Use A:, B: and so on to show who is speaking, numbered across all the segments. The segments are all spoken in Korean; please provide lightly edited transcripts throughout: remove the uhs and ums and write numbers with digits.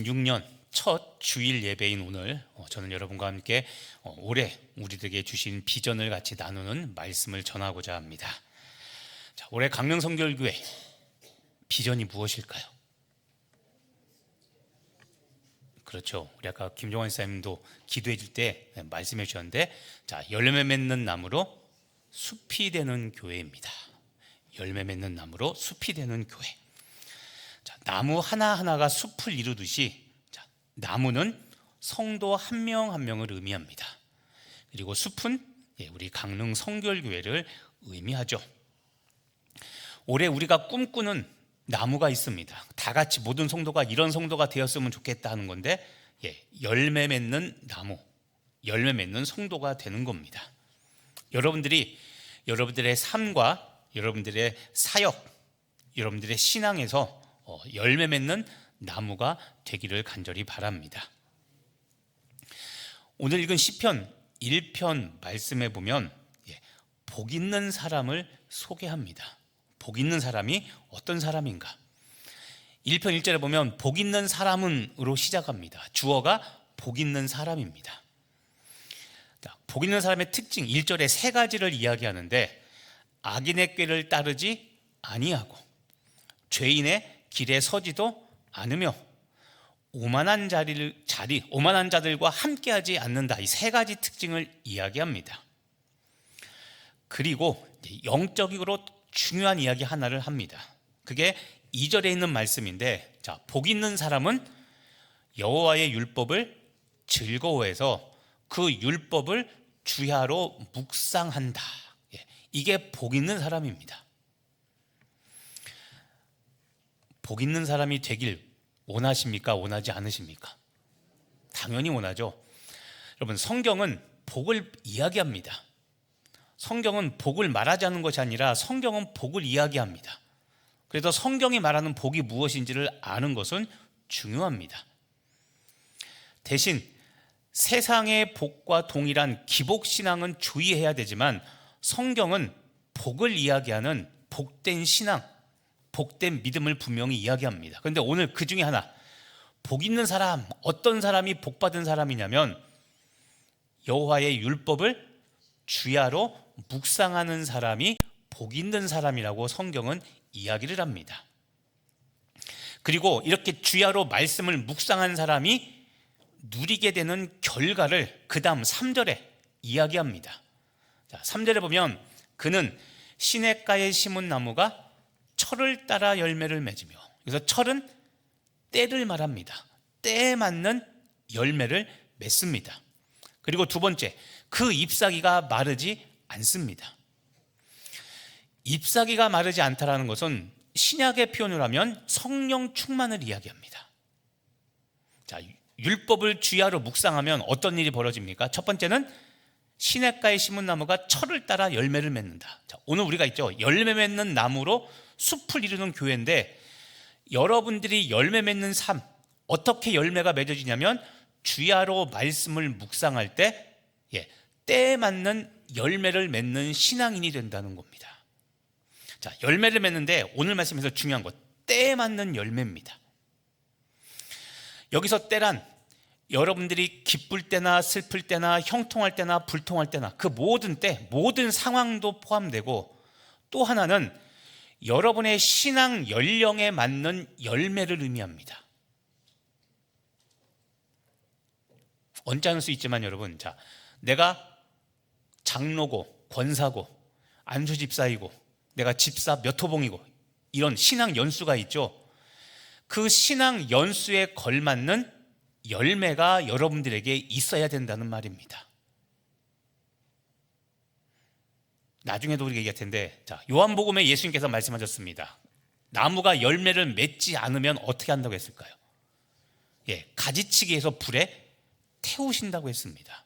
A: 6년 첫 주일 예배인 오늘 저는 여러분과 함께 올해 우리들에게 주신 비전을 같이 나누는 말씀을 전하고자 합니다. 자, 올해 강릉성결교회 비전이 무엇일까요? 그렇죠. 우리 아까 김종환 사님도 기도해 줄 때 말씀해 주셨는데, 자, 열매 맺는 나무로 숲이 되는 교회입니다. 열매 맺는 나무로 숲이 되는 교회. 자, 나무 하나하나가 숲을 이루듯이, 자, 나무는 성도 한 명 한 명을 의미합니다. 그리고 숲은 우리 강릉 성결교회를 의미하죠. 올해 우리가 꿈꾸는 나무가 있습니다. 다 같이 모든 성도가 이런 성도가 되었으면 좋겠다 하는 건데, 열매 맺는 나무, 열매 맺는 성도가 되는 겁니다. 여러분들의 삶과 여러분들의 사역, 여러분들의 신앙에서 열매 맺는 나무가 되기를 간절히 바랍니다. 오늘 읽은 시편 1편 말씀에 보면 복 있는 사람을 소개합니다. 복 있는 사람이 어떤 사람인가? 1편 1절에 보면 복 있는 사람은으로 시작합니다. 주어가 복 있는 사람입니다. 복 있는 사람의 특징 1절에 세 가지를 이야기하는데, 악인의 꾀를 따르지 아니하고 죄인의 길에 서지도 않으며 오만한 자들과 함께하지 않는다. 이 세 가지 특징을 이야기합니다. 그리고 영적으로 중요한 이야기 하나를 합니다. 그게 2절에 있는 말씀인데, 자, 복 있는 사람은 여호와의 율법을 즐거워해서 그 율법을 주야로 묵상한다. 이게 복 있는 사람입니다. 복 있는 사람이 되길 원하십니까? 원하지 않으십니까? 당연히 원하죠. 여러분, 성경은 복을 이야기합니다. 성경은 복을 말하지 않는 것이 아니라 성경은 복을 이야기합니다. 그래서 성경이 말하는 복이 무엇인지를 아는 것은 중요합니다. 대신 세상의 복과 동일한 기복신앙은 주의해야 되지만, 성경은 복을 이야기하는 복된 신앙, 복된 믿음을 분명히 이야기합니다. 그런데 오늘 그 중에 하나, 복 있는 사람, 어떤 사람이 복받은 사람이냐면 여호와의 율법을 주야로 묵상하는 사람이 복 있는 사람이라고 성경은 이야기를 합니다. 그리고 이렇게 주야로 말씀을 묵상한 사람이 누리게 되는 결과를 그 다음 3절에 이야기합니다. 자, 3절에 보면 그는 시냇가에 심은 나무가 철을 따라 열매를 맺으며, 그래서 철은 때를 말합니다. 때에 맞는 열매를 맺습니다. 그리고 두 번째, 그 잎사귀가 마르지 않습니다. 잎사귀가 마르지 않다라는 것은 신약의 표현을 하면 성령 충만을 이야기합니다. 자, 율법을 주야로 묵상하면 어떤 일이 벌어집니까? 첫 번째는 시냇가에 심은 나무가 철을 따라 열매를 맺는다. 자, 오늘 우리가 있죠, 열매 맺는 나무로 숲을 이루는 교회인데, 여러분들이 열매 맺는 삶, 어떻게 열매가 맺어지냐면 주야로 말씀을 묵상할 때 때에 맞는 열매를 맺는 신앙인이 된다는 겁니다. 자, 열매를 맺는데 오늘 말씀에서 중요한 것, 때에 맞는 열매입니다. 여기서 때란 여러분들이 기쁠 때나 슬플 때나 형통할 때나 불통할 때나 그 모든 때, 모든 상황도 포함되고, 또 하나는 여러분의 신앙 연령에 맞는 열매를 의미합니다. 언짢을 수 있지만 여러분, 자, 내가 장로고 권사고 안수집사이고 내가 집사 몇 호봉이고 이런 신앙 연수가 있죠. 그 신앙 연수에 걸맞는 열매가 여러분들에게 있어야 된다는 말입니다. 나중에도 우리가 얘기할 텐데, 자, 요한복음에 예수님께서 말씀하셨습니다. 나무가 열매를 맺지 않으면 어떻게 한다고 했을까요? 가지치기해서 불에 태우신다고 했습니다.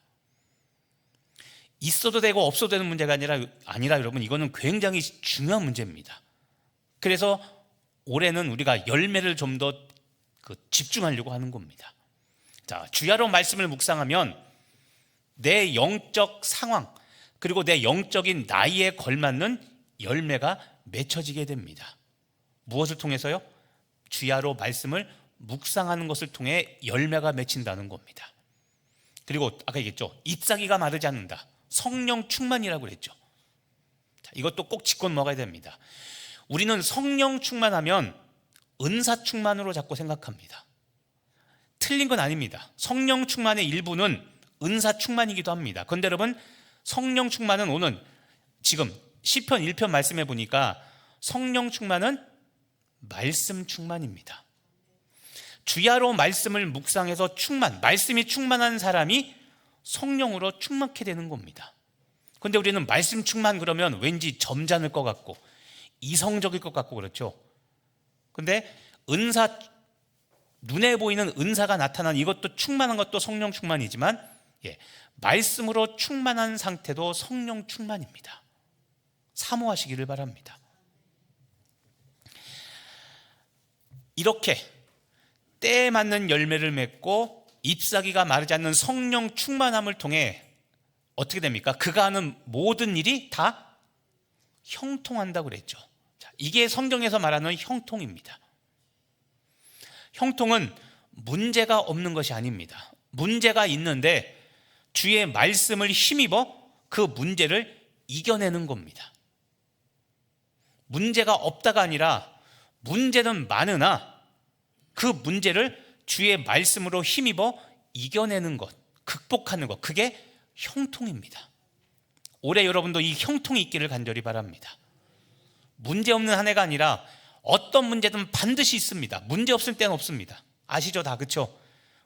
A: 있어도 되고 없어도 되는 문제가 아니라 여러분, 이거는 굉장히 중요한 문제입니다. 그래서 올해는 우리가 열매를 좀 더 집중하려고 하는 겁니다. 자, 주야로 말씀을 묵상하면 내 영적 상황, 그리고 내 영적인 나이에 걸맞는 열매가 맺혀지게 됩니다. 무엇을 통해서요? 주야로 말씀을 묵상하는 것을 통해 열매가 맺힌다는 겁니다. 그리고 아까 얘기했죠. 잎사귀가 마르지 않는다. 성령 충만이라고 그랬죠. 자, 이것도 꼭 짚고 먹어야 됩니다. 우리는 성령 충만하면 은사 충만으로 자꾸 생각합니다. 틀린 건 아닙니다. 성령 충만의 일부는 은사 충만이기도 합니다. 그런데 여러분, 성령 충만은 오늘 지금 시편 1편 말씀해 보니까 성령 충만은 말씀 충만입니다. 주야로 말씀을 묵상해서 말씀이 충만한 사람이 성령으로 충만케 되는 겁니다. 그런데 우리는 말씀 충만 그러면 왠지 점잖을 것 같고 이성적일 것 같고 그렇죠. 그런데 눈에 보이는 은사가 나타난 이것도 충만한 것도 성령 충만이지만 말씀으로 충만한 상태도 성령 충만입니다. 사모하시기를 바랍니다. 이렇게 때에 맞는 열매를 맺고 잎사귀가 마르지 않는 성령 충만함을 통해 어떻게 됩니까? 그가 하는 모든 일이 다 형통한다고 그랬죠. 자, 이게 성경에서 말하는 형통입니다. 형통은 문제가 없는 것이 아닙니다. 문제가 있는데 주의 말씀을 힘입어 그 문제를 이겨내는 겁니다. 문제가 없다가 아니라 문제는 많으나 그 문제를 주의 말씀으로 힘입어 이겨내는 것, 극복하는 것, 그게 형통입니다. 올해 여러분도 이 형통이 있기를 간절히 바랍니다. 문제 없는 한 해가 아니라 어떤 문제든 반드시 있습니다. 문제 없을 때는 없습니다. 아시죠? 다 그렇죠?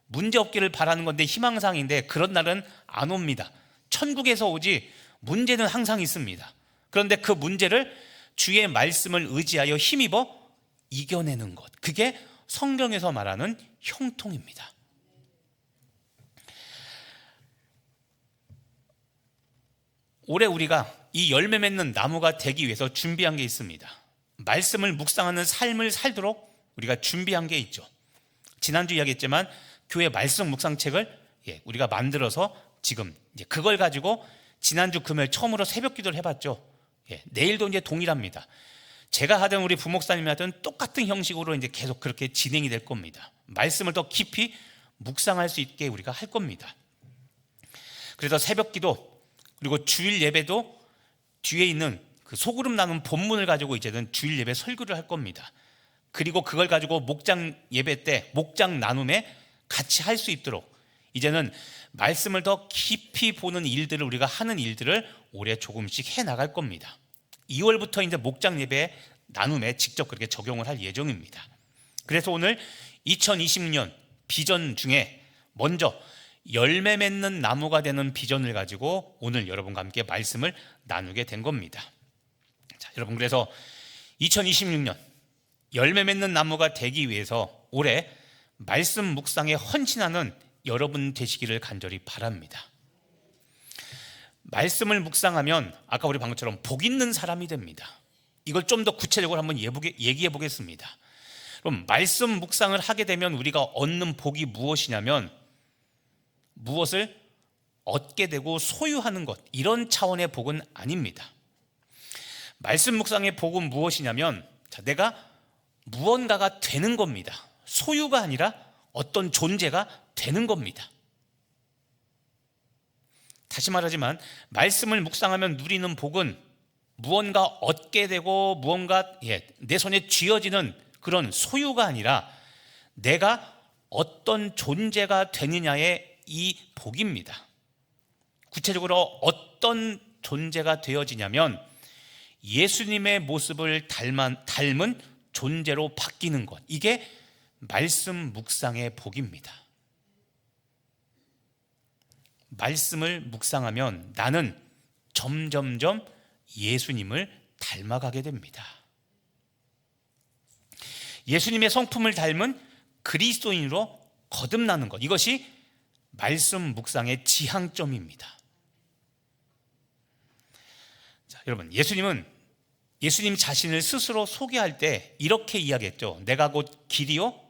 A: 문제 없기를 바라는 건데 희망사항인데 그런 날은 안 옵니다. 천국에서 오지 문제는 항상 있습니다. 그런데 그 문제를 주의 말씀을 의지하여 힘입어 이겨내는 것, 그게 성경에서 말하는 형통입니다. 올해 우리가 이 열매 맺는 나무가 되기 위해서 준비한 게 있습니다. 말씀을 묵상하는 삶을 살도록 우리가 준비한 게 있죠. 지난주 이야기했지만 교회 말씀 묵상책을 우리가 만들어서 지금 이제 그걸 가지고 지난주 금요일 처음으로 새벽 기도를 해봤죠. 내일도 이제 동일합니다. 제가 하든 우리 부목사님이 하든 똑같은 형식으로 이제 계속 그렇게 진행이 될 겁니다. 말씀을 더 깊이 묵상할 수 있게 우리가 할 겁니다. 그래서 새벽 기도 그리고 주일 예배도 뒤에 있는 그 소그룹 나눈 본문을 가지고 이제는 주일 예배 설교를 할 겁니다. 그리고 그걸 가지고 목장 예배 때 목장 나눔에 같이 할 수 있도록 이제는 말씀을 더 깊이 보는 일들을 우리가 하는 일들을 올해 조금씩 해 나갈 겁니다. 2월부터 이제 목장 예배 나눔에 직접 그렇게 적용을 할 예정입니다. 그래서 오늘 2026년 비전 중에 먼저 열매 맺는 나무가 되는 비전을 가지고 오늘 여러분과 함께 말씀을 나누게 된 겁니다. 자, 여러분, 그래서 2026년 열매 맺는 나무가 되기 위해서 올해 말씀 묵상에 헌신하는 여러분 되시기를 간절히 바랍니다. 말씀을 묵상하면 아까 우리 방금처럼 복 있는 사람이 됩니다. 이걸 좀 더 구체적으로 한번 얘기해 보겠습니다. 그럼 말씀 묵상을 하게 되면 우리가 얻는 복이 무엇이냐면 무엇을 얻게 되고 소유하는 것, 이런 차원의 복은 아닙니다. 말씀 묵상의 복은 무엇이냐면 내가 무언가가 되는 겁니다. 소유가 아니라 어떤 존재가 되는 겁니다. 다시 말하지만 말씀을 묵상하면 누리는 복은 무언가 얻게 되고 무언가 내 손에 쥐어지는 그런 소유가 아니라 내가 어떤 존재가 되느냐의 이 복입니다. 구체적으로 어떤 존재가 되어지냐면 예수님의 모습을 닮은 존재로 바뀌는 것, 이게 말씀 묵상의 복입니다. 말씀을 묵상하면 나는 점점점 예수님을 닮아가게 됩니다. 예수님의 성품을 닮은 그리스도인으로 거듭나는 것, 이것이 말씀 묵상의 지향점입니다. 자, 여러분, 예수님 자신을 스스로 소개할 때 이렇게 이야기했죠. 내가 곧 길이요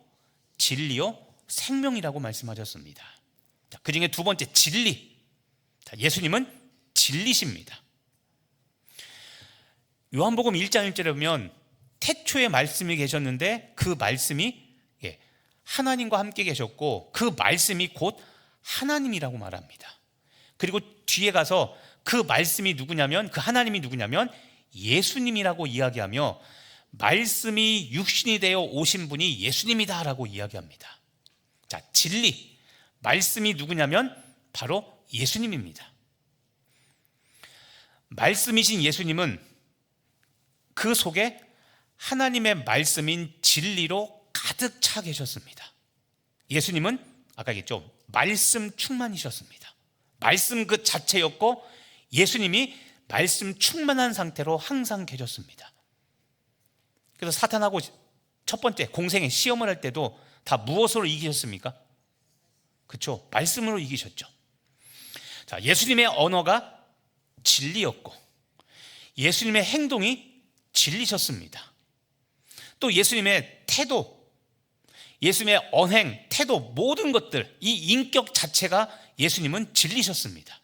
A: 진리요 생명이라고 말씀하셨습니다. 자, 그 중에 두 번째, 진리. 자, 예수님은 진리십니다. 요한복음 1장 1절에 보면 태초에 말씀이 계셨는데 그 말씀이 하나님과 함께 계셨고 그 말씀이 곧 하나님이라고 말합니다. 그리고 뒤에 가서 그 말씀이 누구냐면, 그 하나님이 누구냐면 예수님이라고 이야기하며 말씀이 육신이 되어 오신 분이 예수님이다 라고 이야기합니다. 자, 진리, 말씀이 누구냐면 바로 예수님입니다. 말씀이신 예수님은 그 속에 하나님의 말씀인 진리로 가득 차 계셨습니다. 예수님은 아까 얘기했죠, 말씀 충만이셨습니다. 말씀 그 자체였고 예수님이 말씀 충만한 상태로 항상 계셨습니다. 그래서 사탄하고 첫 번째 공생의 시험을 할 때도 다 무엇으로 이기셨습니까? 그렇죠, 말씀으로 이기셨죠. 자, 예수님의 언어가 진리였고 예수님의 행동이 진리셨습니다. 또 예수님의 태도, 예수님의 언행, 태도, 모든 것들, 이 인격 자체가 예수님은 진리셨습니다.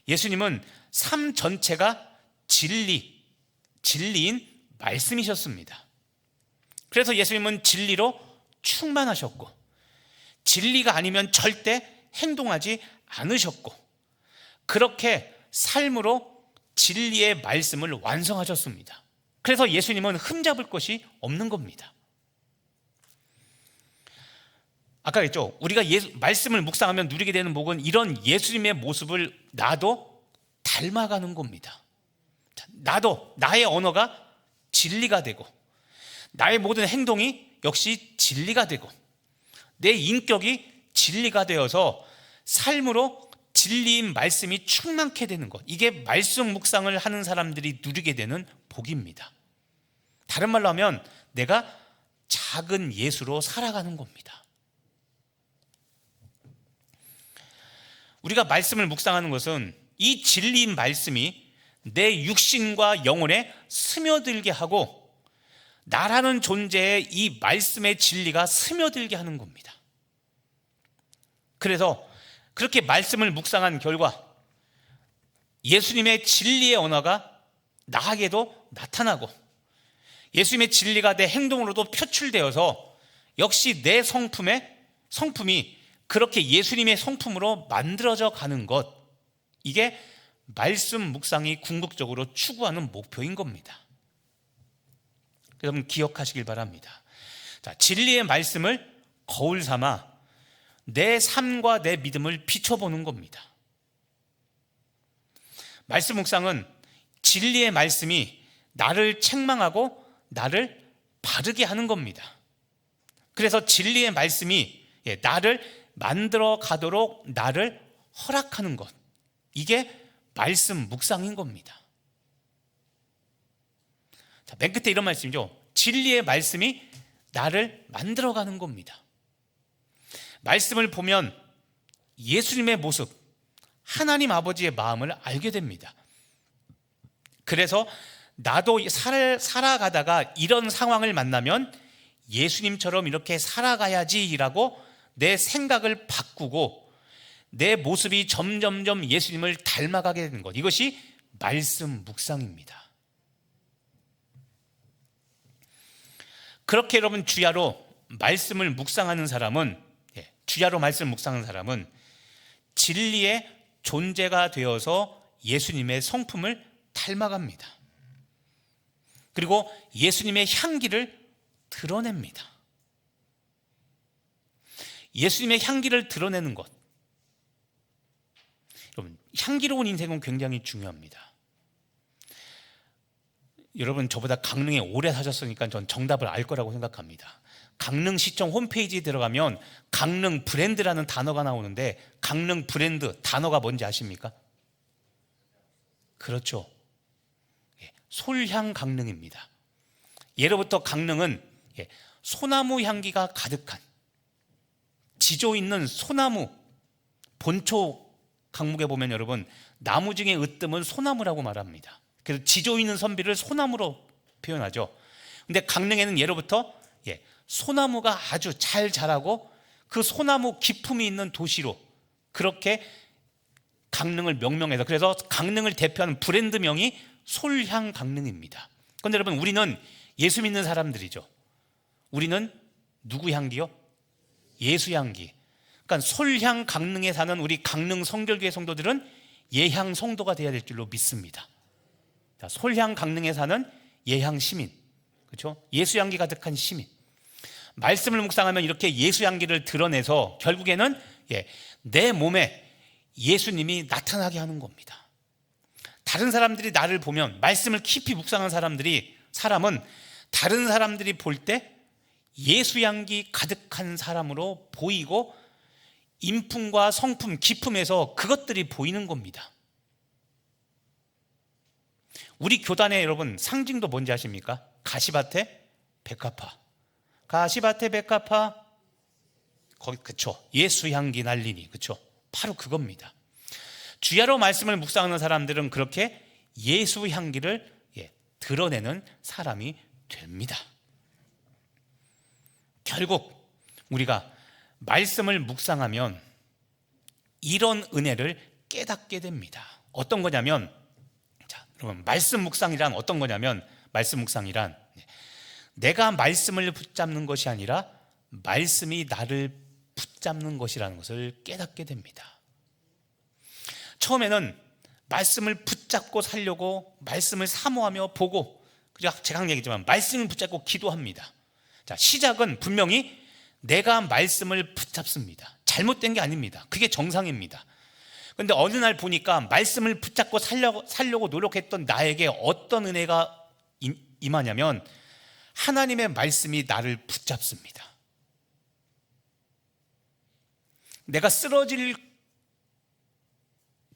A: 예수님은 삶 전체가 진리인 말씀이셨습니다. 그래서 예수님은 진리로 충만하셨고 진리가 아니면 절대 행동하지 않으셨고 그렇게 삶으로 진리의 말씀을 완성하셨습니다. 그래서 예수님은 흠잡을 것이 없는 겁니다. 아까 했죠, 우리가 말씀을 묵상하면 누리게 되는 복은 이런 예수님의 모습을 나도 닮아가는 겁니다. 나도 나의 언어가 진리가 되고 나의 모든 행동이 역시 진리가 되고 내 인격이 진리가 되어서 삶으로 진리인 말씀이 충만케 되는 것, 이게 말씀 묵상을 하는 사람들이 누리게 되는 복입니다. 다른 말로 하면 내가 작은 예수로 살아가는 겁니다. 우리가 말씀을 묵상하는 것은 이 진리인 말씀이 내 육신과 영혼에 스며들게 하고 나라는 존재에 이 말씀의 진리가 스며들게 하는 겁니다. 그래서 그렇게 말씀을 묵상한 결과 예수님의 진리의 언어가 나에게도 나타나고 예수님의 진리가 내 행동으로도 표출되어서 역시 내 성품이 그렇게 예수님의 성품으로 만들어져 가는 것, 이게 말씀 묵상이 궁극적으로 추구하는 목표인 겁니다. 여러분 기억하시길 바랍니다. 자, 진리의 말씀을 거울 삼아 내 삶과 내 믿음을 비춰보는 겁니다. 말씀 묵상은 진리의 말씀이 나를 책망하고 나를 바르게 하는 겁니다. 그래서 진리의 말씀이 나를 만들어 가도록 나를 허락하는 것, 이게 말씀 묵상인 겁니다. 자, 맨 끝에 이런 말씀이죠. 진리의 말씀이 나를 만들어가는 겁니다. 말씀을 보면 예수님의 모습, 하나님 아버지의 마음을 알게 됩니다. 그래서 나도 살아가다가 이런 상황을 만나면 예수님처럼 이렇게 살아가야지라고 내 생각을 바꾸고 내 모습이 점점점 예수님을 닮아가게 되는 것, 이것이 말씀 묵상입니다. 그렇게 여러분 주야로 말씀을 묵상하는 사람은, 주야로 말씀 묵상하는 사람은 진리의 존재가 되어서 예수님의 성품을 닮아갑니다. 그리고 예수님의 향기를 드러냅니다. 예수님의 향기를 드러내는 것, 여러분 향기로운 인생은 굉장히 중요합니다. 여러분 저보다 강릉에 오래 사셨으니까 전 정답을 알 거라고 생각합니다. 강릉시청 홈페이지에 들어가면 강릉 브랜드라는 단어가 나오는데 강릉 브랜드 단어가 뭔지 아십니까? 그렇죠, 솔향 강릉입니다. 예로부터 강릉은 소나무 향기가 가득한, 지조 있는 소나무, 본초 강목에 보면 여러분 나무 중에 으뜸은 소나무라고 말합니다. 그래서 지조 있는 선비를 소나무로 표현하죠. 근데 강릉에는 예로부터 소나무가 아주 잘 자라고 그 소나무 기품이 있는 도시로 그렇게 강릉을 명명해서, 그래서 강릉을 대표하는 브랜드명이 솔향 강릉입니다. 그런데 여러분 우리는 예수 믿는 사람들이죠. 우리는 누구 향기요? 예수 향기. 그러니까 솔향 강릉에 사는 우리 강릉 성결교회 성도들은 예향 성도가 되어야 될 줄로 믿습니다. 자, 솔향 강릉에 사는 예향 시민, 그렇죠? 예수 향기 가득한 시민. 말씀을 묵상하면 이렇게 예수 향기를 드러내서 결국에는 내 몸에 예수님이 나타나게 하는 겁니다. 다른 사람들이 나를 보면, 말씀을 깊이 묵상한 사람은 다른 사람들이 볼 때 예수 향기 가득한 사람으로 보이고, 인품과 성품, 기품에서 그것들이 보이는 겁니다. 우리 교단의 여러분 상징도 뭔지 아십니까? 가시밭에 백합화. 가시밭에 백합화. 거기 그쵸? 예수 향기 날리니, 그쵸? 바로 그겁니다. 주야로 말씀을 묵상하는 사람들은 그렇게 예수 향기를 드러내는 사람이 됩니다. 결국 우리가 말씀을 묵상하면 이런 은혜를 깨닫게 됩니다. 어떤 거냐면, 자, 여러분, 말씀 묵상이란 어떤 거냐면, 말씀 묵상이란 내가 말씀을 붙잡는 것이 아니라 말씀이 나를 붙잡는 것이라는 것을 깨닫게 됩니다. 처음에는 말씀을 붙잡고 살려고 말씀을 사모하며 보고, 제가 한 얘기지만 말씀을 붙잡고 기도합니다. 자, 시작은 분명히 내가 말씀을 붙잡습니다. 잘못된 게 아닙니다. 그게 정상입니다. 그런데 어느 날 보니까 말씀을 붙잡고 살려고 노력했던 나에게 어떤 은혜가 임하냐면, 하나님의 말씀이 나를 붙잡습니다. 내가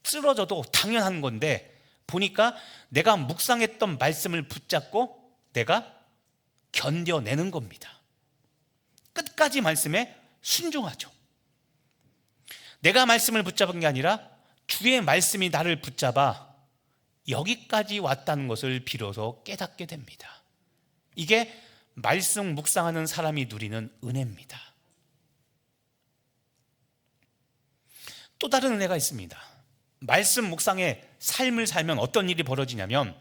A: 쓰러져도 당연한 건데, 보니까 내가 묵상했던 말씀을 붙잡고 내가 견뎌내는 겁니다. 끝까지 말씀에 순종하죠. 내가 말씀을 붙잡은 게 아니라 주의 말씀이 나를 붙잡아 여기까지 왔다는 것을 비로소 깨닫게 됩니다. 이게 말씀 묵상하는 사람이 누리는 은혜입니다. 또 다른 은혜가 있습니다. 말씀 묵상의 삶을 살면 어떤 일이 벌어지냐면,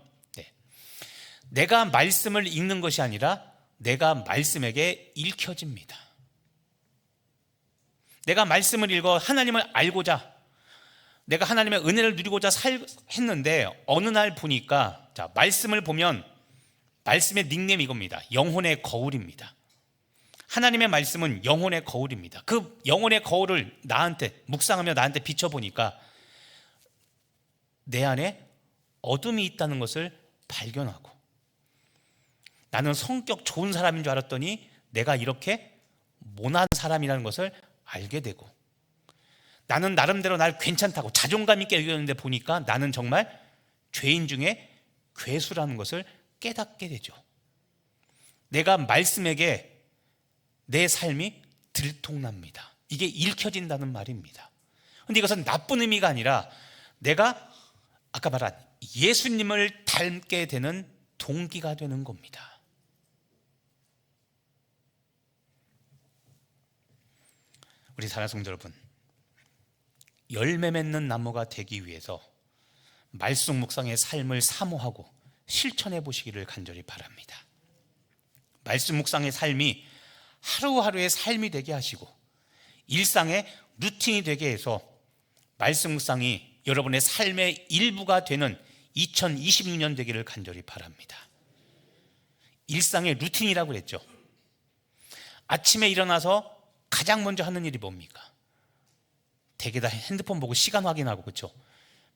A: 내가 말씀을 읽는 것이 아니라 내가 말씀에게 읽혀집니다. 내가 말씀을 읽어 하나님을 알고자, 내가 하나님의 은혜를 누리고자 했는데, 어느 날 보니까, 자, 말씀을 보면 말씀의 닉네임이 이겁니다. 영혼의 거울입니다. 하나님의 말씀은 영혼의 거울입니다. 그 영혼의 거울을 묵상하며 나한테 비춰보니까 내 안에 어둠이 있다는 것을 발견하고, 나는 성격 좋은 사람인 줄 알았더니 내가 이렇게 모난 사람이라는 것을 알게 되고, 나는 나름대로 날 괜찮다고 자존감 있게 여겼는데 보니까 나는 정말 죄인 중에 괴수라는 것을 깨닫게 되죠. 내가 말씀에게 내 삶이 들통납니다. 이게 읽혀진다는 말입니다. 그런데 이것은 나쁜 의미가 아니라 내가 아까 말한 예수님을 닮게 되는 동기가 되는 겁니다. 우리 사랑하는 성도 여러분, 열매 맺는 나무가 되기 위해서 말씀 묵상의 삶을 사모하고 실천해 보시기를 간절히 바랍니다. 말씀 묵상의 삶이 하루하루의 삶이 되게 하시고 일상의 루틴이 되게 해서 말씀 묵상이 여러분의 삶의 일부가 되는 2026년 되기를 간절히 바랍니다. 일상의 루틴이라고 그랬죠. 아침에 일어나서 가장 먼저 하는 일이 뭡니까? 대개 다 핸드폰 보고 시간 확인하고, 그렇죠?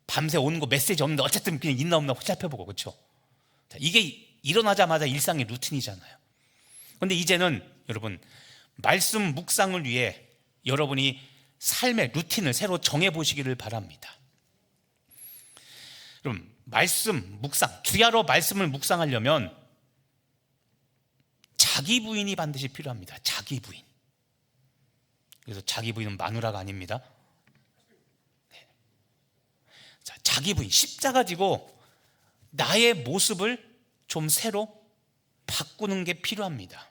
A: 밤새 오는 거 메시지 없는데 어쨌든 그냥 있나 없나 살펴보고, 그렇죠? 이게 일어나자마자 일상의 루틴이잖아요. 그런데 이제는 여러분, 말씀 묵상을 위해 여러분이 삶의 루틴을 새로 정해보시기를 바랍니다. 여러분, 말씀 묵상, 주야로 말씀을 묵상하려면 자기 부인이 반드시 필요합니다. 자기 부인. 그래서 자기 부인은 마누라가 아닙니다. 자, 자기 부인, 십자가 지고 나의 모습을 좀 새로 바꾸는 게 필요합니다.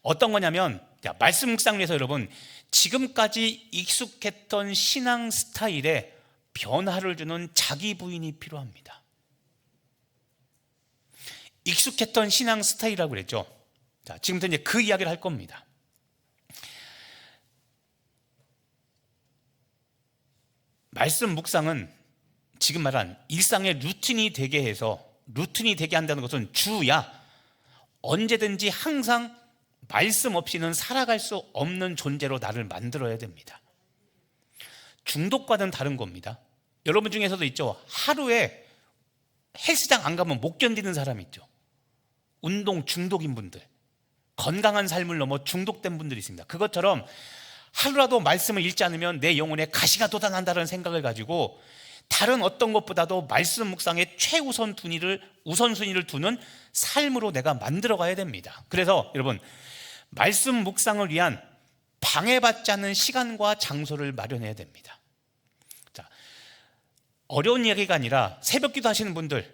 A: 어떤 거냐면, 말씀 묵상을 위해서 여러분, 지금까지 익숙했던 신앙 스타일에 변화를 주는 자기 부인이 필요합니다. 익숙했던 신앙 스타일이라고 그랬죠. 자, 지금부터 이제 그 이야기를 할 겁니다. 말씀 묵상은 지금 말한 일상의 루틴이 되게 해서, 루틴이 되게 한다는 것은 주야 언제든지 항상 말씀 없이는 살아갈 수 없는 존재로 나를 만들어야 됩니다. 중독과는 다른 겁니다. 여러분 중에서도 있죠. 하루에 헬스장 안 가면 못 견디는 사람 있죠. 운동 중독인 분들, 건강한 삶을 넘어 중독된 분들이 있습니다. 그것처럼 하루라도 말씀을 읽지 않으면 내 영혼에 가시가 돋아난다는 생각을 가지고 다른 어떤 것보다도 말씀 묵상에 우선순위를 두는 삶으로 내가 만들어가야 됩니다. 그래서 여러분, 말씀 묵상을 위한 방해받지 않는 시간과 장소를 마련해야 됩니다. 자, 어려운 이야기가 아니라 새벽기도 하시는 분들,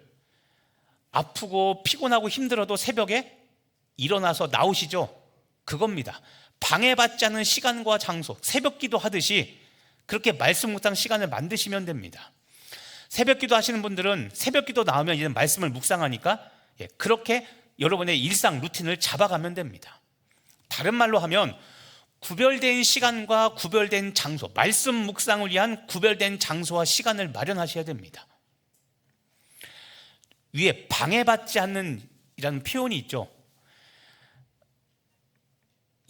A: 아프고 피곤하고 힘들어도 새벽에 일어나서 나오시죠? 그겁니다. 방해받지 않는 시간과 장소, 새벽기도 하듯이 그렇게 말씀 묵상 시간을 만드시면 됩니다. 새벽기도 하시는 분들은 새벽기도 나오면 이제 말씀을 묵상하니까 그렇게 여러분의 일상 루틴을 잡아가면 됩니다. 다른 말로 하면 구별된 시간과 구별된 장소, 말씀 묵상을 위한 구별된 장소와 시간을 마련하셔야 됩니다. 위에 방해받지 않는 이라는 표현이 있죠.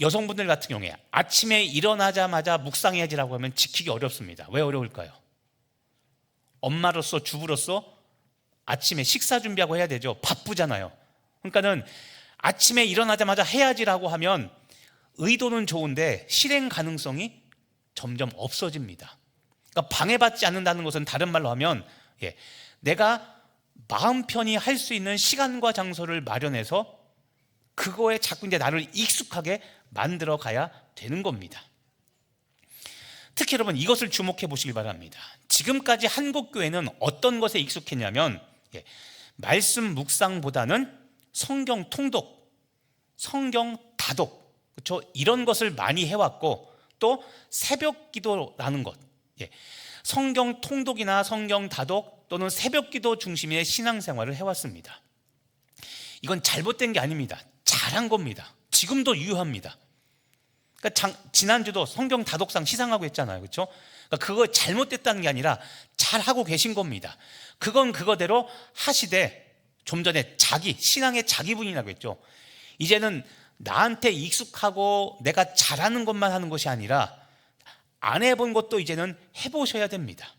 A: 여성분들 같은 경우에 아침에 일어나자마자 묵상해야지라고 하면 지키기 어렵습니다. 왜 어려울까요? 엄마로서, 주부로서 아침에 식사 준비하고 해야 되죠. 바쁘잖아요. 그러니까는 아침에 일어나자마자 해야지라고 하면 의도는 좋은데 실행 가능성이 점점 없어집니다. 그러니까 방해받지 않는다는 것은 다른 말로 하면 내가 마음 편히 할 수 있는 시간과 장소를 마련해서 그거에 자꾸 이제 나를 익숙하게 만들어 가야 되는 겁니다. 특히 여러분, 이것을 주목해 보시기 바랍니다. 지금까지 한국교회는 어떤 것에 익숙했냐면 말씀 묵상보다는 성경 통독, 성경 다독, 그렇죠? 이런 것을 많이 해왔고, 또 새벽 기도라는 것, 성경 통독이나 성경 다독 또는 새벽 기도 중심의 신앙생활을 해왔습니다. 이건 잘못된 게 아닙니다. 잘한 겁니다. 지금도 유효합니다. 그러니까 지난주도 성경 다독상 시상하고 했잖아요. 그렇죠? 그러니까 그거 잘못됐다는 게 아니라 잘하고 계신 겁니다. 그건 그거대로 하시되, 좀 전에 신앙의 자기분이라고 했죠. 이제는 나한테 익숙하고 내가 잘하는 것만 하는 것이 아니라 안 해본 것도 이제는 해보셔야 됩니다.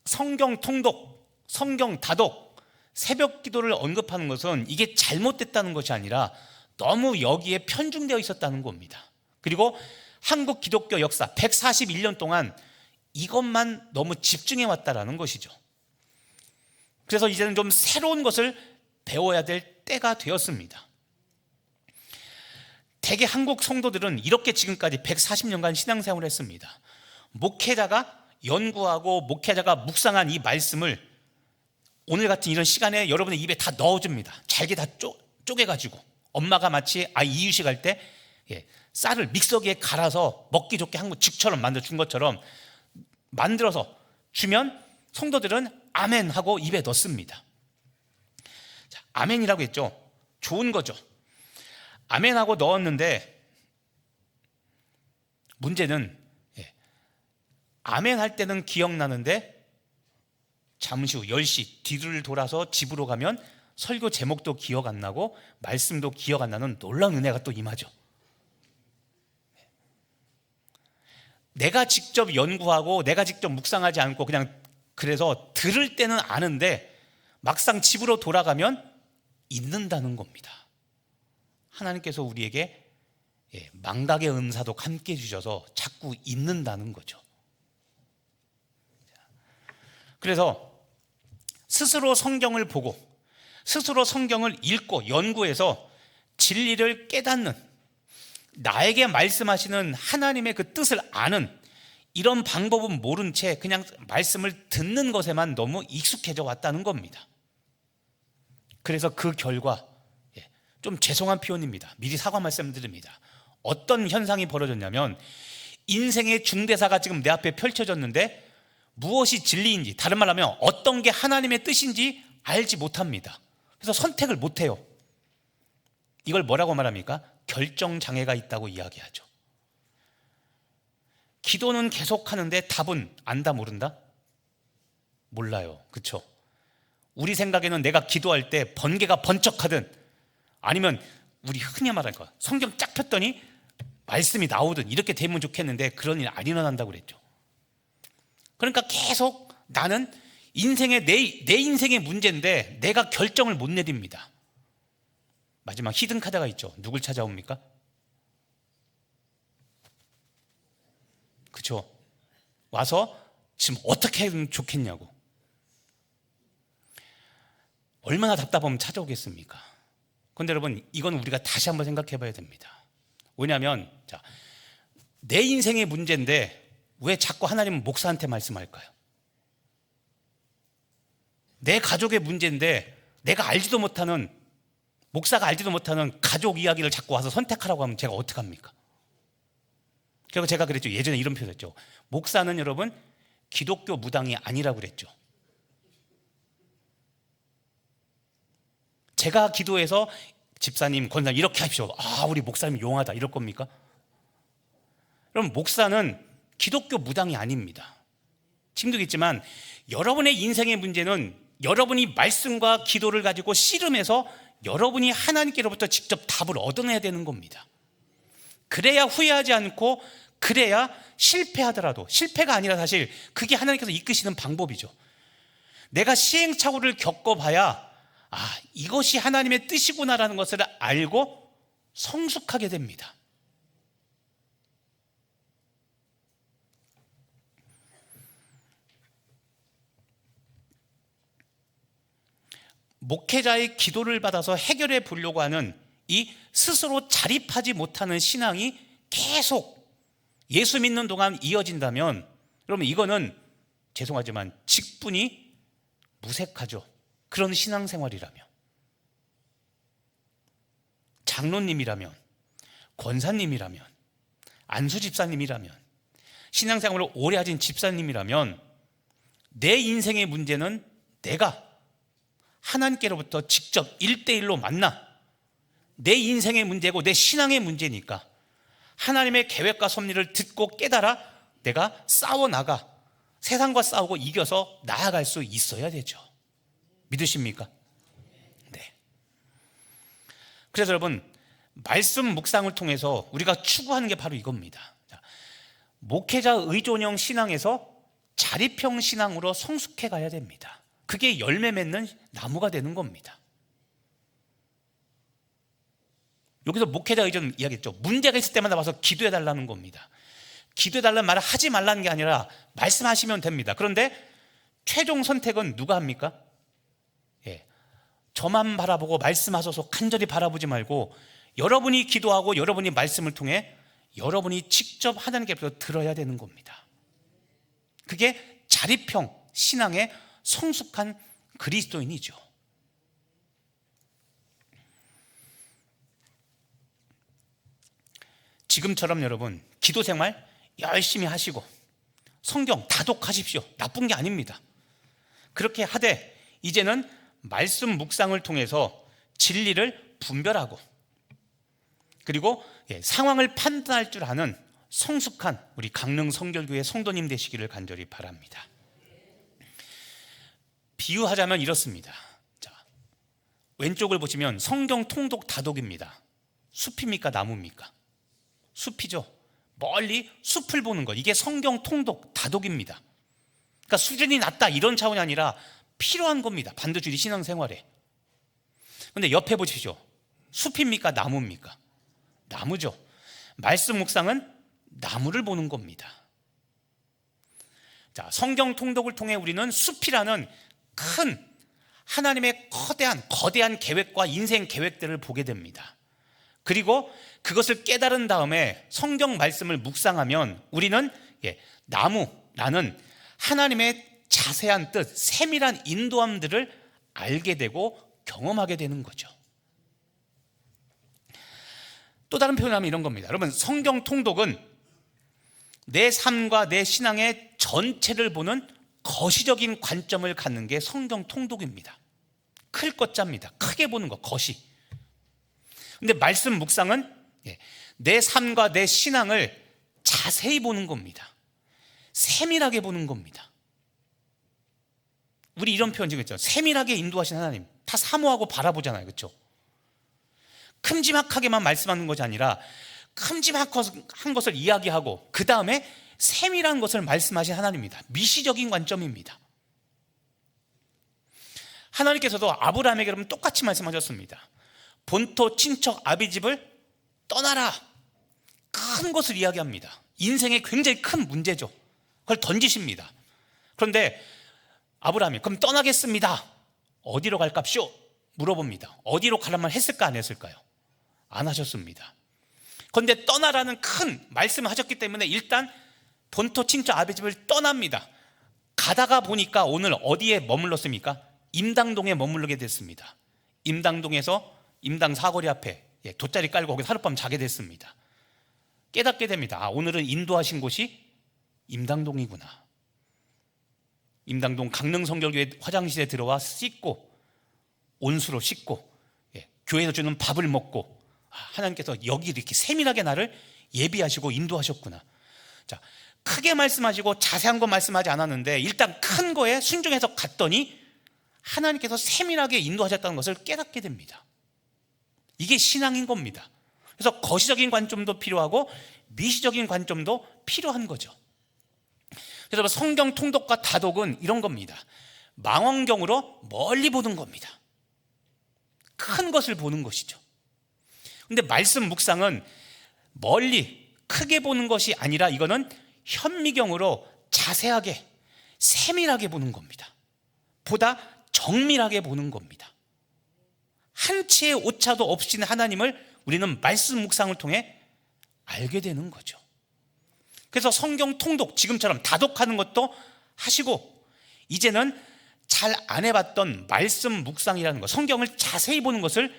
A: 성경 통독, 성경 다독, 새벽 기도를 언급하는 것은 이게 잘못됐다는 것이 아니라 너무 여기에 편중되어 있었다는 겁니다. 그리고 한국 기독교 역사 141년 동안 이것만 너무 집중해 왔다라는 것이죠. 그래서 이제는 좀 새로운 것을 배워야 될 때가 되었습니다. 대개 한국 성도들은 이렇게 지금까지 140년간 신앙생활을 했습니다. 목회자가 연구하고 목회자가 묵상한 이 말씀을 오늘 같은 이런 시간에 여러분의 입에 다 넣어줍니다. 잘게 다 쪼개가지고, 엄마가 마치 아이 이유식 할 때 쌀을 믹서기에 갈아서 먹기 좋게 한 죽처럼 만들어준 것처럼 만들어서 주면 성도들은 아멘 하고 입에 넣습니다. 자, 아멘이라고 했죠. 좋은 거죠. 아멘 하고 넣었는데 문제는 아멘 할 때는 기억나는데 잠시 후 10시 뒤를 돌아서 집으로 가면 설교 제목도 기억 안 나고 말씀도 기억 안 나는 놀라운 은혜가 또 임하죠. 내가 직접 연구하고 내가 직접 묵상하지 않고 그냥 그래서 들을 때는 아는데 막상 집으로 돌아가면 잊는다는 겁니다. 하나님께서 우리에게 망각의 은사도 함께 주셔서 자꾸 잊는다는 거죠. 그래서 스스로 성경을 보고 스스로 성경을 읽고 연구해서 진리를 깨닫는, 나에게 말씀하시는 하나님의 그 뜻을 아는 이런 방법은 모른 채 그냥 말씀을 듣는 것에만 너무 익숙해져 왔다는 겁니다. 그래서 그 결과, 좀 죄송한 표현입니다. 미리 사과 말씀드립니다. 어떤 현상이 벌어졌냐면 인생의 중대사가 지금 내 앞에 펼쳐졌는데 무엇이 진리인지, 다른 말로 하면 어떤 게 하나님의 뜻인지 알지 못합니다. 그래서 선택을 못해요. 이걸 뭐라고 말합니까? 결정장애가 있다고 이야기하죠. 기도는 계속 하는데 답은 안다 모른다? 몰라요. 그렇죠? 우리 생각에는 내가 기도할 때 번개가 번쩍하든 아니면 우리 흔히 말하는 거 성경 쫙 폈더니 말씀이 나오든 이렇게 되면 좋겠는데 그런 일 안 일어난다고 그랬죠. 그러니까 계속 나는 내 인생의 문제인데 내가 결정을 못 내립니다. 마지막 히든 카드가 있죠. 누굴 찾아옵니까? 그렇죠? 와서 지금 어떻게 하면 좋겠냐고. 얼마나 답답하면 찾아오겠습니까? 그런데 여러분, 이건 우리가 다시 한번 생각해 봐야 됩니다. 왜냐하면 내 인생의 문제인데 왜 자꾸 하나님은 목사한테 말씀할까요? 내 가족의 문제인데 내가 알지도 못하는, 목사가 알지도 못하는 가족 이야기를 자꾸 와서 선택하라고 하면 제가 어떡합니까? 그리고 제가 그랬죠. 예전에 이런 표현 했죠. 목사는 여러분 기독교 무당이 아니라고 그랬죠. 제가 기도해서 집사님, 권사님 이렇게 하십시오. 우리 목사님 용하다 이럴 겁니까? 그럼 목사는 기독교 무당이 아닙니다. 지금도 있지만 여러분의 인생의 문제는 여러분이 말씀과 기도를 가지고 씨름해서 여러분이 하나님께로부터 직접 답을 얻어내야 되는 겁니다. 그래야 후회하지 않고, 그래야 실패하더라도, 실패가 아니라 사실 그게 하나님께서 이끄시는 방법이죠. 내가 시행착오를 겪어봐야 이것이 하나님의 뜻이구나라는 것을 알고 성숙하게 됩니다. 목회자의 기도를 받아서 해결해 보려고 하는 이 스스로 자립하지 못하는 신앙이 계속 예수 믿는 동안 이어진다면, 여러분 이거는 죄송하지만 직분이 무색하죠. 그런 신앙생활이라면, 장로님이라면, 권사님이라면, 안수집사님이라면, 신앙생활을 오래 하신 집사님이라면 내 인생의 문제는 내가 하나님께로부터 직접 1대1로 만나 내 인생의 문제고 내 신앙의 문제니까 하나님의 계획과 섭리를 듣고 깨달아 내가 싸워나가 세상과 싸우고 이겨서 나아갈 수 있어야 되죠. 믿으십니까? 네. 그래서 여러분, 말씀 묵상을 통해서 우리가 추구하는 게 바로 이겁니다. 목회자 의존형 신앙에서 자립형 신앙으로 성숙해 가야 됩니다. 그게 열매 맺는 나무가 되는 겁니다. 여기서 목회자 의존 이야기했죠. 문제가 있을 때마다 와서 기도해 달라는 겁니다. 기도해 달라는 말을 하지 말라는 게 아니라 말씀하시면 됩니다. 그런데 최종 선택은 누가 합니까? 저만 바라보고 말씀하셔서 간절히 바라보지 말고 여러분이 기도하고 여러분이 말씀을 통해 여러분이 직접 하나님께로부터 들어야 되는 겁니다. 그게 자립형 신앙의 성숙한 그리스도인이죠. 지금처럼 여러분 기도 생활 열심히 하시고 성경 다독하십시오. 나쁜 게 아닙니다. 그렇게 하되 이제는 말씀 묵상을 통해서 진리를 분별하고 그리고 상황을 판단할 줄 아는 성숙한 우리 강릉 성결교회 성도님 되시기를 간절히 바랍니다. 비유하자면 이렇습니다. 자, 왼쪽을 보시면 성경 통독 다독입니다. 숲입니까? 나무입니까? 숲이죠. 멀리 숲을 보는 것, 이게 성경 통독 다독입니다. 그러니까 수준이 낮다 이런 차원이 아니라 필요한 겁니다. 반드시 우리 신앙생활에. 그런데 옆에 보십시오. 숲입니까? 나무입니까? 나무죠. 말씀 묵상은 나무를 보는 겁니다. 자, 성경 통독을 통해 우리는 숲이라는 큰 하나님의 거대한 계획과 인생 계획들을 보게 됩니다. 그리고 그것을 깨달은 다음에 성경 말씀을 묵상하면 우리는 나무라는 하나님의 자세한 뜻, 세밀한 인도함들을 알게 되고 경험하게 되는 거죠. 또 다른 표현하면 이런 겁니다. 여러분, 성경 통독은 내 삶과 내 신앙의 전체를 보는 거시적인 관점을 갖는 게 성경 통독입니다. 클 것자입니다. 크게 보는 거, 거시. 근데 말씀 묵상은 내 삶과 내 신앙을 자세히 보는 겁니다. 세밀하게 보는 겁니다. 우리 이런 표현 지금 있죠. 세밀하게 인도하신 하나님. 다 사모하고 바라보잖아요. 그렇죠? 큼지막하게만 말씀하는 것이 아니라 큼지막한 것을 이야기하고 그 다음에 세밀한 것을 말씀하신 하나님입니다. 미시적인 관점입니다. 하나님께서도 아브라함에게 그러면 똑같이 말씀하셨습니다. 본토 친척 아비집을 떠나라. 큰 것을 이야기합니다. 인생에 굉장히 큰 문제죠. 그걸 던지십니다. 그런데 아브라함이 그럼 떠나겠습니다. 어디로 갈깝쇼? 물어봅니다. 어디로 가라만 했을까 안 했을까요? 안 하셨습니다. 그런데 떠나라는 큰 말씀을 하셨기 때문에 일단 본토 친척 아비집을 떠납니다. 가다가 보니까 오늘 어디에 머물렀습니까? 임당동에 머물게 됐습니다. 임당동에서 임당 사거리 앞에 돗자리 깔고 거기서 하룻밤 자게 됐습니다. 깨닫게 됩니다. 오늘은 인도하신 곳이 임당동이구나. 임당동 강릉성결교회 화장실에 들어와 씻고 온수로 씻고 교회에서 주는 밥을 먹고 하나님께서 여기 이렇게 세밀하게 나를 예비하시고 인도하셨구나. 자, 크게 말씀하시고 자세한 거 말씀하지 않았는데 일단 큰 거에 순종해서 갔더니 하나님께서 세밀하게 인도하셨다는 것을 깨닫게 됩니다. 이게 신앙인 겁니다. 그래서 거시적인 관점도 필요하고 미시적인 관점도 필요한 거죠. 그래서 성경 통독과 다독은 이런 겁니다. 망원경으로 멀리 보는 겁니다. 큰 것을 보는 것이죠. 근데 말씀 묵상은 멀리 크게 보는 것이 아니라 이거는 현미경으로 자세하게 세밀하게 보는 겁니다. 보다 정밀하게 보는 겁니다. 한 치의 오차도 없이는 하나님을 우리는 말씀 묵상을 통해 알게 되는 거죠. 그래서 성경 통독, 지금처럼 다독하는 것도 하시고 이제는 잘 안 해봤던 말씀 묵상이라는 것, 성경을 자세히 보는 것을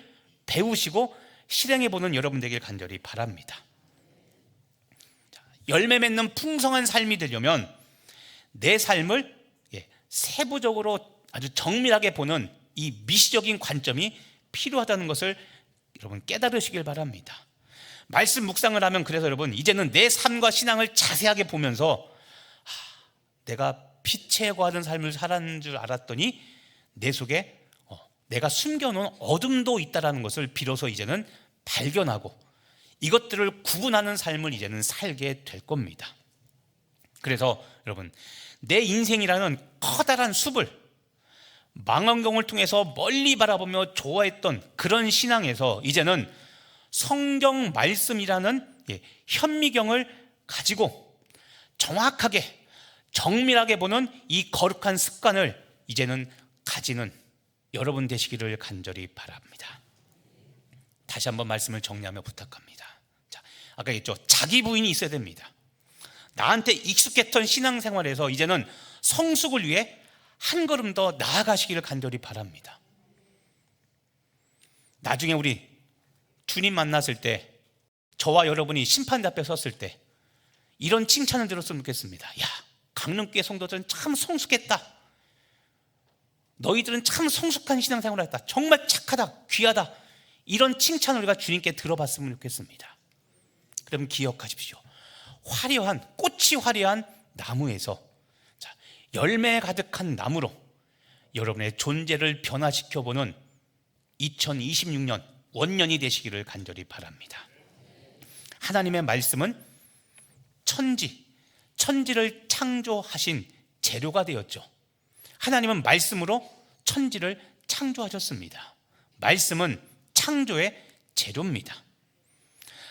A: 배우시고 실행해보는 여러분 되길 간절히 바랍니다. 열매 맺는 풍성한 삶이 되려면 내 삶을 세부적으로 아주 정밀하게 보는 이 미시적인 관점이 필요하다는 것을 여러분 깨달으시길 바랍니다. 말씀 묵상을 하면 그래서 여러분 이제는 내 삶과 신앙을 자세하게 보면서 내가 빛에 거하는 삶을 살았는 줄 알았더니 내 속에 내가 숨겨놓은 어둠도 있다는 것을 비로소 이제는 발견하고 이것들을 구분하는 삶을 이제는 살게 될 겁니다. 그래서 여러분 내 인생이라는 커다란 숲을 망원경을 통해서 멀리 바라보며 좋아했던 그런 신앙에서 이제는 성경 말씀이라는 현미경을 가지고 정확하게 정밀하게 보는 이 거룩한 습관을 이제는 가지는 여러분 되시기를 간절히 바랍니다. 다시 한번 말씀을 정리하며 부탁합니다. 자, 아까 했죠. 자기 부인이 있어야 됩니다. 나한테 익숙했던 신앙생활에서 이제는 성숙을 위해 한 걸음 더 나아가시기를 간절히 바랍니다. 나중에 우리 주님 만났을 때 저와 여러분이 심판대 앞에 섰을 때 이런 칭찬을 들었으면 좋겠습니다. 야, 강릉교회 성도들은 참 성숙했다. 너희들은 참 성숙한 신앙생활을 했다. 정말 착하다, 귀하다. 이런 칭찬을 우리가 주님께 들어봤으면 좋겠습니다. 그럼 기억하십시오. 화려한, 꽃이 화려한 나무에서 열매 가득한 나무로 여러분의 존재를 변화시켜보는 2026년 원년이 되시기를 간절히 바랍니다. 하나님의 말씀은 천지를 창조하신 재료가 되었죠. 하나님은 말씀으로 천지를 창조하셨습니다. 말씀은 창조의 재료입니다.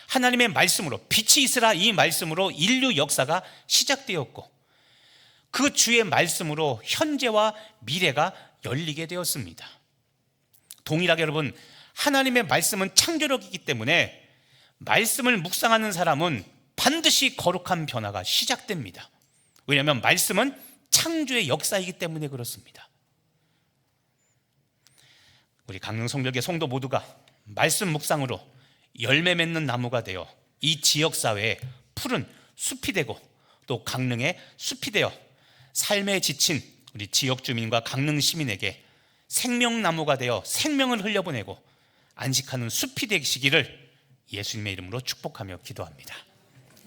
A: 하나님의 말씀으로 빛이 있으라 이 말씀으로 인류 역사가 시작되었고 그 주의 말씀으로 현재와 미래가 열리게 되었습니다. 동일하게 여러분 하나님의 말씀은 창조력이기 때문에 말씀을 묵상하는 사람은 반드시 거룩한 변화가 시작됩니다. 왜냐하면 말씀은 창조의 역사이기 때문에 그렇습니다. 우리 강릉성결교회 성도 모두가 말씀 묵상으로 열매 맺는 나무가 되어 이 지역사회에 푸른 숲이 되고 또 강릉의 숲이 되어 삶에 지친 우리 지역 주민과 강릉 시민에게 생명나무가 되어 생명을 흘려보내고 안식하는 숲이 되시기를 예수님의 이름으로 축복하며 기도합니다.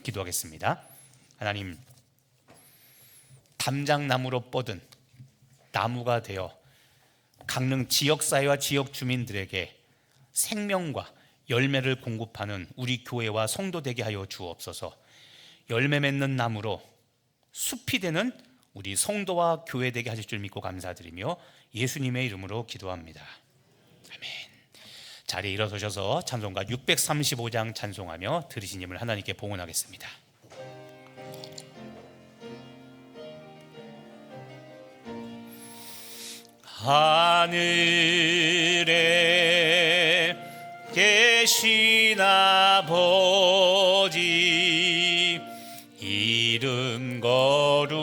A: 기도하겠습니다. 하나님, 담장나무로 뻗은 나무가 되어 강릉 지역사회와 지역 주민들에게 생명과 열매를 공급하는 우리 교회와 성도 되게 하여 주옵소서. 열매 맺는 나무로 숲이 되는 우리 성도와 교회 되게 하실 줄 믿고 감사드리며 예수님의 이름으로 기도합니다. 아멘. 자리에 일어서셔서 찬송가 635장 찬송하며 들으신 힘을 하나님께 봉헌하겠습니다. 하늘에 계신 아버지 이름 거룩하사